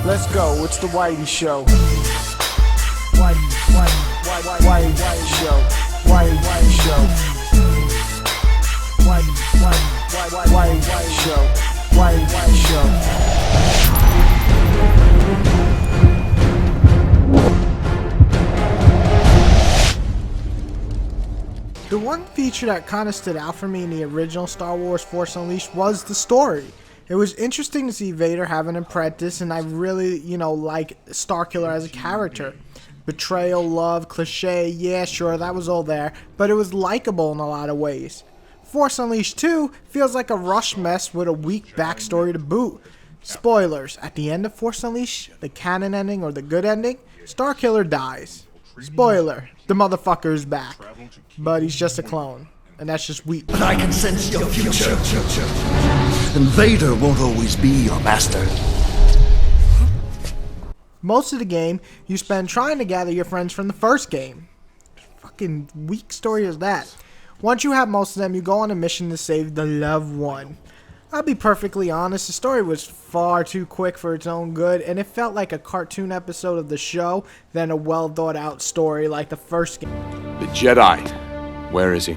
Let's go, it's the Whity Show. Whity Show. Whity Show. Whity Show. Whity Show. The one feature that kind of stood out for me in the original Star Wars Force Unleashed was the story. It was interesting to see Vader have an apprentice, and I really, like Starkiller as a character. Betrayal, love, cliche, yeah, sure, that was all there, but it was likable in a lot of ways. Force Unleashed 2 feels like a rush mess with a weak backstory to boot. Spoilers, at the end of Force Unleashed, the canon ending or the good ending, Starkiller dies. Spoiler, the motherfucker is back, but he's just a clone, and that's just weak. But I can sense your future. And Vader won't always be your master. Most of the game, you spend trying to gather your friends from the first game. Fucking weak story is that. Once you have most of them, you go on a mission to save the loved one. I'll be perfectly honest, the story was far too quick for its own good, and it felt like a cartoon episode of the show than a well thought out story like the first game. The Jedi. Where is he?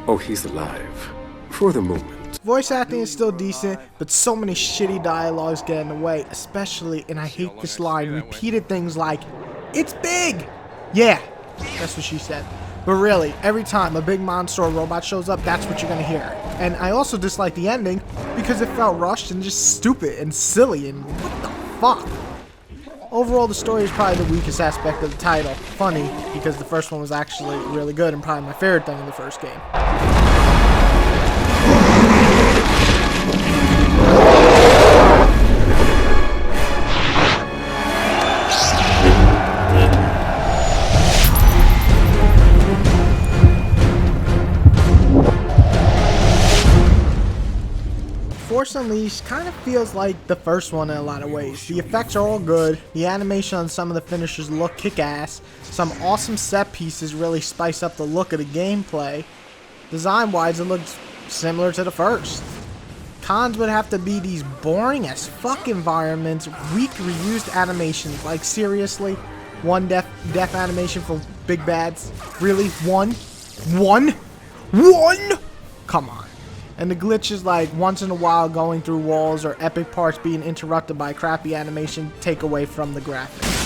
Oh, he's alive. For the moment. Voice acting is still decent, but so many shitty dialogues get in the way, especially, and I hate this line, repeated things like, "It's big!" Yeah, that's what she said. But really, every time a big monster or robot shows up, that's what you're gonna hear. And I also dislike the ending because it felt rushed and just stupid and silly and what the fuck? Overall, the story is probably the weakest aspect of the title. Funny, because the first one was actually really good and probably my favorite thing in the first game. Force Unleashed kind of feels like the first one in a lot of ways. The effects are all good, the animation on some of the finishers look kick-ass, some awesome set pieces really spice up the look of the gameplay. Design-wise, it looks similar to the first. Cons would have to be these boring as fuck environments, weak reused animations, like seriously, one death animation for big bads? Really? One? Come on. And the glitches like once in a while going through walls or epic parts being interrupted by crappy animation take away from the graphics.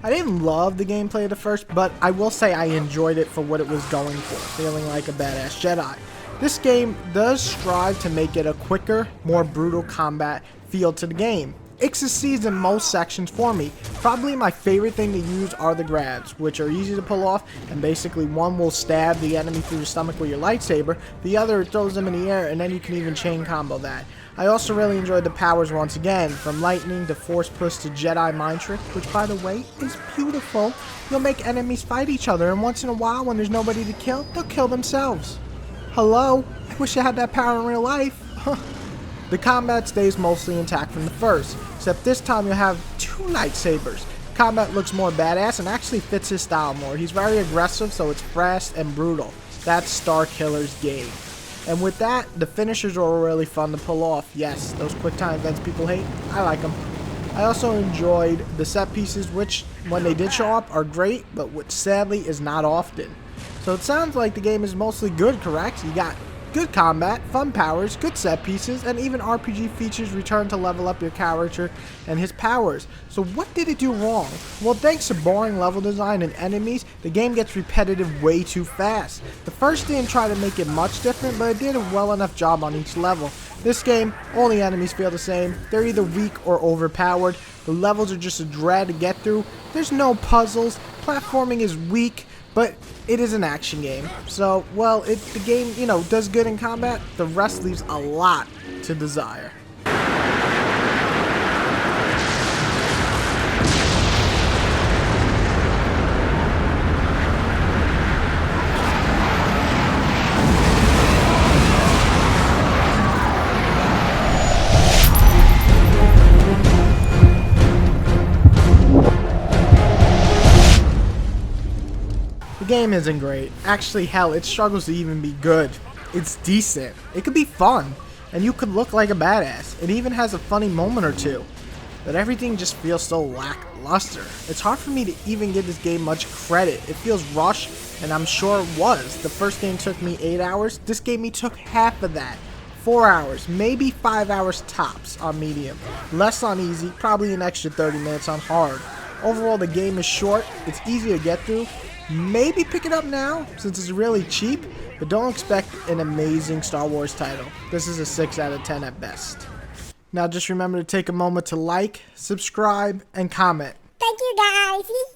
I didn't love the gameplay of the first, but I will say I enjoyed it for what it was going for, feeling like a badass Jedi. This game does strive to make it a quicker, more brutal combat feel to the game. It succeeds in most sections for me. Probably my favorite thing to use are the grabs, which are easy to pull off, and basically one will stab the enemy through the stomach with your lightsaber, the other throws them in the air, and then you can even chain combo that. I also really enjoyed the powers once again, from lightning to force push to Jedi mind trick, which by the way is beautiful. You'll make enemies fight each other, and once in a while when there's nobody to kill, they'll kill themselves. Hello? I wish I had that power in real life. The combat stays mostly intact from the first, except this time you'll have two lightsabers. Combat looks more badass and actually fits his style more. He's very aggressive, so it's fast and brutal. That's Starkiller's game. And with that, the finishers are really fun to pull off. Yes, those quick time events people hate, I like them. I also enjoyed the set pieces, which, when they did show up, are great, but which sadly is not often. So it sounds like the game is mostly good, correct? You got good combat, fun powers, good set pieces, and even RPG features return to level up your character and his powers. So what did it do wrong? Well, thanks to boring level design and enemies, the game gets repetitive way too fast. The first didn't try to make it much different, but it did a well enough job on each level. This game, all the enemies feel the same. They're either weak or overpowered. The levels are just a drag to get through. There's no puzzles. Platforming is weak. But it is an action game, so, well, the game, does good in combat, the rest leaves a lot to desire. game isn't great. Actually, hell, it struggles to even be good. It's decent. It could be fun, and you could look like a badass. It even has a funny moment or two. But everything just feels so lackluster. It's hard for me to even give this game much credit. It feels rushed, and I'm sure it was. The first game took me 8 hours. This game took half of that. 4 hours, maybe 5 hours tops on medium. Less on easy, probably an extra 30 minutes on hard. Overall, the game is short. It's easy to get through. Maybe pick it up now, since it's really cheap, but don't expect an amazing Star Wars title. This is a 6 out of 10 at best. Now just remember to take a moment to like, subscribe, and comment. Thank you guys.